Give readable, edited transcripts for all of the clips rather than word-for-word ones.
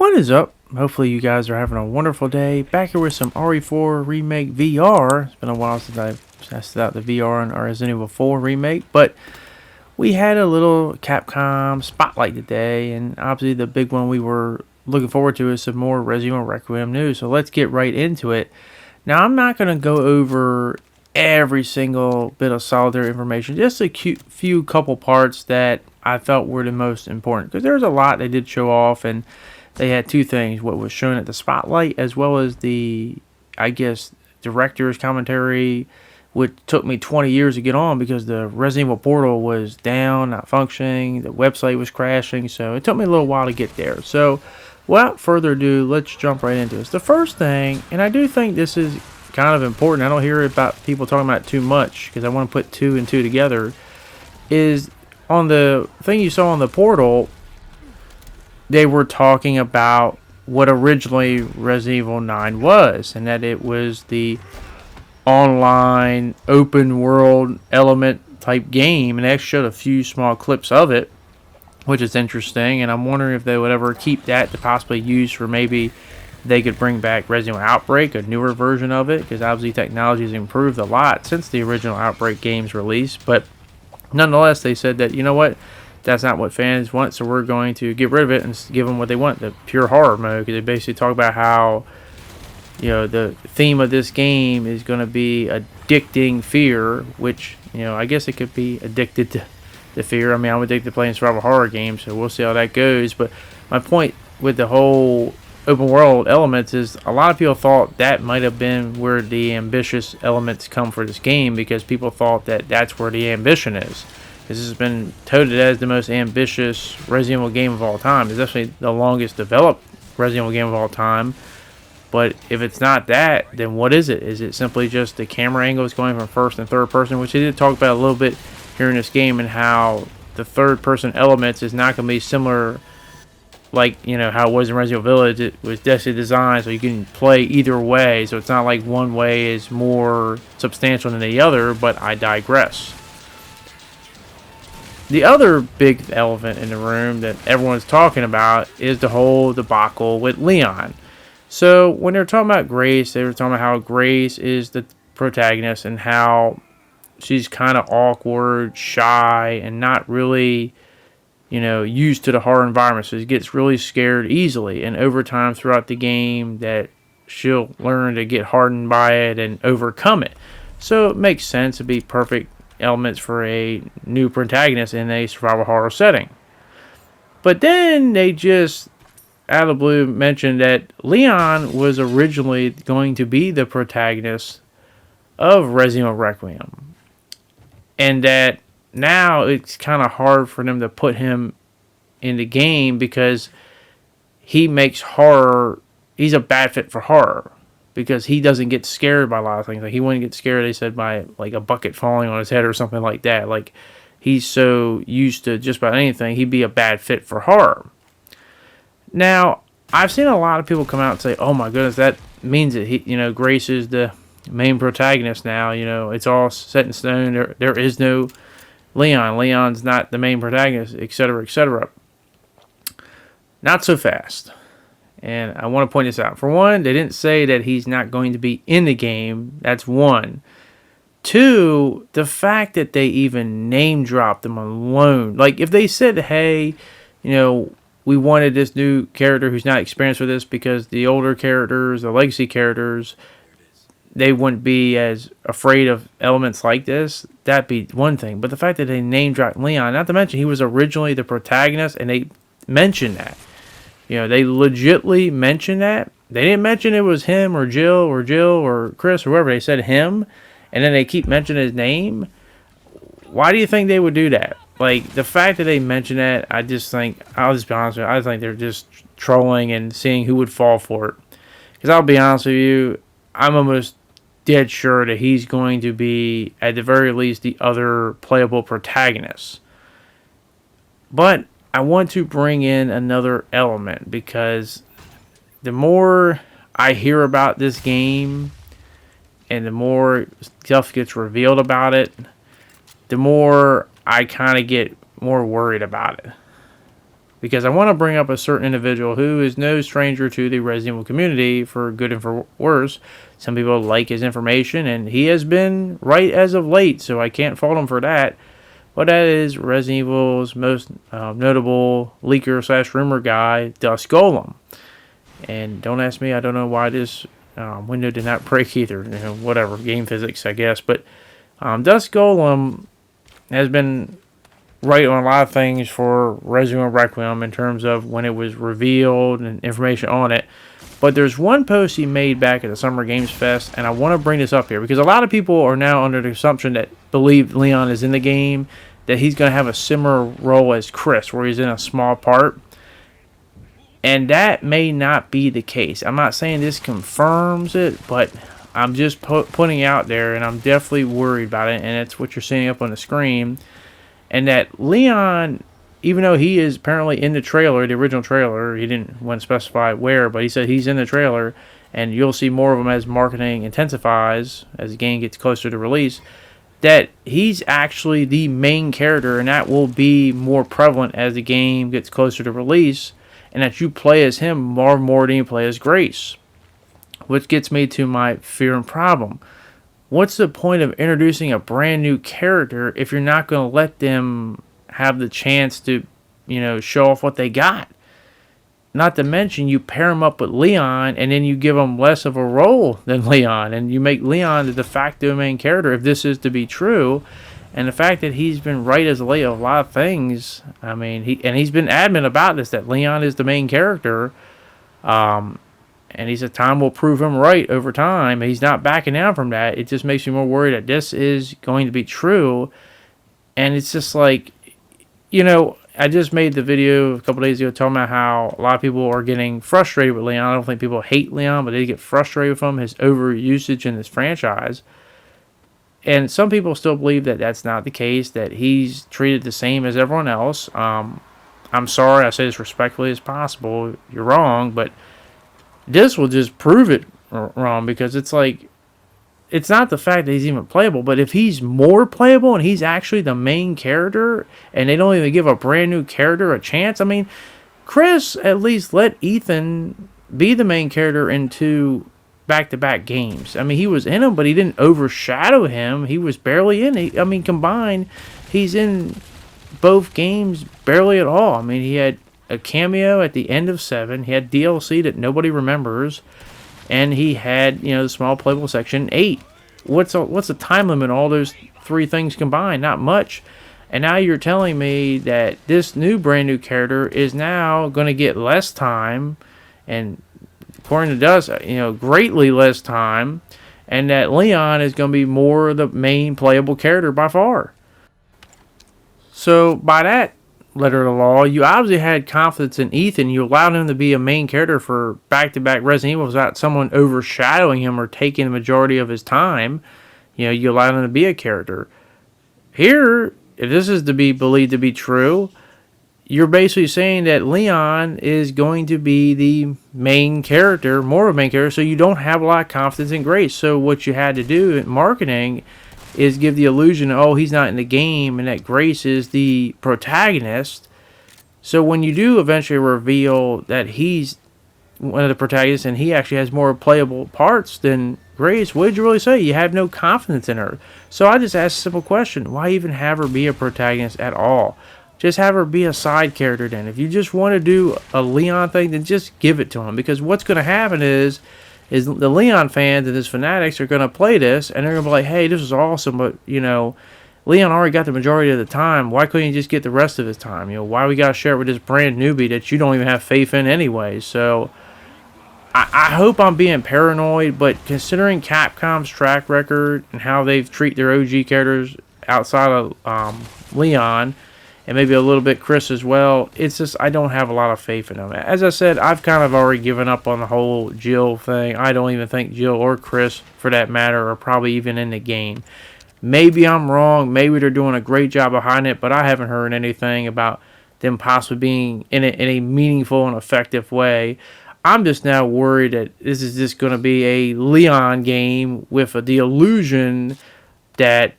What is up? Hopefully you guys are having a wonderful day. Back here with some RE4 Remake VR. It's been a while since I've tested out the VR on our Resident Evil 4 Remake, but we had a little Capcom spotlight today, and obviously the big one we were looking forward to is some more Resident Evil Requiem news. So let's get right into it. Now I'm not going to go over every single bit of solitary information, just a few couple parts that I felt were the most important, because there's a lot they did show off, and they had two things: what was shown at the spotlight, as well as the, I guess, director's commentary, which took me 20 years to get on because the Resident Evil portal was down, not functioning, the website was crashing, so it took me a little while to get there. So without further ado, let's jump right into this. The first thing, and I do think this is kind of important, I don't hear about people talking about it too much because I want to put two and two together, is on the thing you saw on the portal, they were talking about what originally Resident Evil 9 was, and that it was the online open world element type game, and they actually showed a few small clips of it, which is interesting, and I'm wondering if they would ever keep that to possibly use for, maybe they could bring back Resident Evil Outbreak, a newer version of it, because obviously technology has improved a lot since the original Outbreak game's release. But nonetheless, they said that, you know what, that's not what fans want, so we're going to get rid of it and give them what they want, the pure horror mode. Because they basically talk about how, you know, the theme of this game is going to be addicting fear, which, you know, I guess it could be addicted to fear. I mean, I'm addicted to playing survival horror games, so we'll see how that goes. But my point with the whole open world elements is a lot of people thought that might have been where the ambitious elements come for this game, because people thought that that's where the ambition is. This has been touted as the most ambitious Resident Evil game of all time. It's definitely the longest developed Resident Evil game of all time. But if it's not that, then what is it? Is it simply just the camera angles going from first and third person, which they did talk about a little bit here in this game, and how the third person elements is not going to be similar, like, you know, how it was in Resident Evil Village. It was definitely designed so you can play either way, so it's not like one way is more substantial than the other, but I digress. The other big elephant in the room that everyone's talking about is the whole debacle with Leon. So when they're talking about Grace, they were talking about how Grace is the protagonist and how she's kind of awkward, shy, and not really, you know, used to the horror environment. So she gets really scared easily. And over time throughout the game, that she'll learn to get hardened by it and overcome it. So it makes sense to be perfect elements for a new protagonist in a survival horror setting. But then they just out of the blue mentioned that Leon was originally going to be the protagonist of Resident Evil Requiem, and that now it's kind of hard for them to put him in the game because he makes horror, he's a bad fit for horror, because he doesn't get scared by a lot of things. Like, he wouldn't get scared, they said, by like a bucket falling on his head or something like that. Like, he's so used to just about anything, he'd be a bad fit for horror. Now, I've seen a lot of people come out and say, oh my goodness, that means that he, you know, Grace is the main protagonist now. You know, it's all set in stone. There is no Leon. Leon's not the main protagonist, etc., etc. Not so fast. And I want to point this out. For one, they didn't say that he's not going to be in the game. That's one. Two, the fact that they even name dropped him alone. Like, if they said, hey, you know, we wanted this new character who's not experienced with this because the older characters, the legacy characters, they wouldn't be as afraid of elements like this, that'd be one thing. But the fact that they name dropped Leon, not to mention he was originally the protagonist, and they mentioned that. You know, they legitly mentioned that. They didn't mention it was him or Jill or Chris or whoever. They said him, and then they keep mentioning his name. Why do you think they would do that? Like, the fact that they mention that, I just think, I'll just be honest with you, I think they're just trolling and seeing who would fall for it. Because I'll be honest with you, I'm almost dead sure that he's going to be, at the very least, the other playable protagonist. But I want to bring in another element, because the more I hear about this game and the more stuff gets revealed about it, the more I kind of get more worried about it. because I want to bring up a certain individual who is no stranger to the Resident Evil community, for good and for worse. Some people like his information, and he has been right as of late, so I can't fault him for that. But that is Resident Evil's most notable leaker slash rumor guy, Dust Golem. And don't ask me, I don't know why this window did not break either. Whatever, game physics, I guess. But Dust Golem has been right on a lot of things for Resident Evil Requiem in terms of when it was revealed and information on it. But there's one post he made back at the Summer Games Fest, and I want to bring this up here because a lot of people are now under the assumption that believe Leon is in the game, that he's going to have a similar role as Chris, where he's in a small part. And that may not be the case. I'm not saying this confirms it, but I'm just putting it out there, and I'm definitely worried about it, and it's what you're seeing up on the screen. And that Leon, even though he is apparently in the trailer, the original trailer, he didn't want to specify where, but he said he's in the trailer, and you'll see more of him as marketing intensifies, as the game gets closer to release, that he's actually the main character, and that will be more prevalent as the game gets closer to release, and that you play as him more than you play as Grace. Which gets me to my fear and problem. What's the point of introducing a brand new character if you're not going to let them have the chance to, show off what they got? Not to mention, you pair them up with Leon, and then you give them less of a role than Leon, and you make Leon the de facto main character, if this is to be true. And the fact that he's been right as late of a lot of things, I mean, he's been adamant about this, that Leon is the main character. And he said time will prove him right over time. He's not backing down from that. It just makes me more worried that this is going to be true. And it's just like, I just made the video a couple days ago talking about how a lot of people are getting frustrated with Leon. I don't think people hate Leon, but they get frustrated with him, his overusage in this franchise. And some people still believe that that's not the case, that he's treated the same as everyone else. I'm sorry, I say this respectfully as possible. You're wrong, but this will just prove it wrong, because it's like, it's not the fact that he's even playable, but if he's more playable and he's actually the main character and they don't even give a brand new character a chance. I mean, Chris at least let Ethan be the main character in 2 back-to-back games. I mean, he was in them, but he didn't overshadow him. He was barely in it. I mean, combined, he's in both games barely at all. I mean, he had a cameo at the end of 7. He had DLC that nobody remembers, and he had the small playable section 8. What's the time limit on all those 3 things combined? Not much. And now you're telling me that this brand new character is now going to get less time, and according to Dust, greatly less time, and that Leon is going to be more the main playable character by far. So by that letter of the law, you obviously had confidence in Ethan. You allowed him to be a main character for back-to-back Resident Evil without someone overshadowing him or taking the majority of his time. You allowed him to be a character. Here, if this is to be believed to be true, you're basically saying that Leon is going to be the main character, more of a main character, so you don't have a lot of confidence in Grace. So what you had to do in marketing is give the illusion, he's not in the game, and that Grace is the protagonist. So when you do eventually reveal that he's one of the protagonists and he actually has more playable parts than Grace, what did you really say? You have no confidence in her. So I just asked a simple question. Why even have her be a protagonist at all? Just have her be a side character then. If you just want to do a Leon thing, then just give it to him. Because what's going to happen is the Leon fans and his fanatics are going to play this, and they're going to be like, hey, this is awesome, but, Leon already got the majority of the time. Why couldn't he just get the rest of his time? Why we got to share it with this brand newbie that you don't even have faith in anyway? So I hope I'm being paranoid, but considering Capcom's track record and how they've treated their OG characters outside of Leon, and maybe a little bit Chris as well, it's just I don't have a lot of faith in them. As I said, I've kind of already given up on the whole Jill thing. I don't even think Jill or Chris, for that matter, are probably even in the game. Maybe I'm wrong. Maybe they're doing a great job of hiding it, but I haven't heard anything about them possibly being in it in a meaningful and effective way. I'm just now worried that this is just going to be a Leon game with the illusion that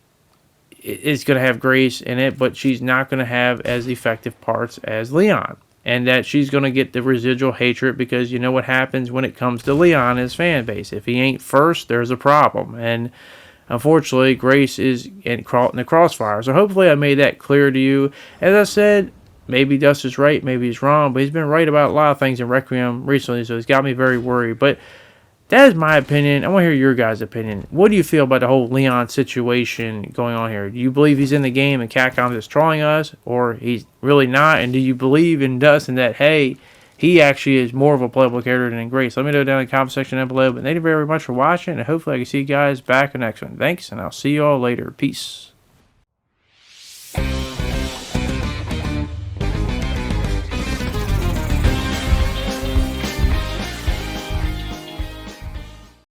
it's going to have Grace in it, but she's not going to have as effective parts as Leon. and that she's going to get the residual hatred because you know what happens when it comes to Leon and his fan base. If he ain't first, there's a problem. And unfortunately, Grace is caught in the crossfire. So hopefully I made that clear to you. As I said, maybe Dustin's right, maybe he's wrong, but he's been right about a lot of things in Requiem recently, so it's got me very worried. But that is my opinion. I want to hear your guys' opinion. What do you feel about the whole Leon situation going on here? Do you believe he's in the game and Capcom is trolling us, or he's really not? And do you believe in Dustin that, hey, he actually is more of a playable character than Grace? Let me know down in the comment section down below. But thank you very much for watching, and hopefully I can see you guys back in the next one. Thanks, and I'll see you all later. Peace.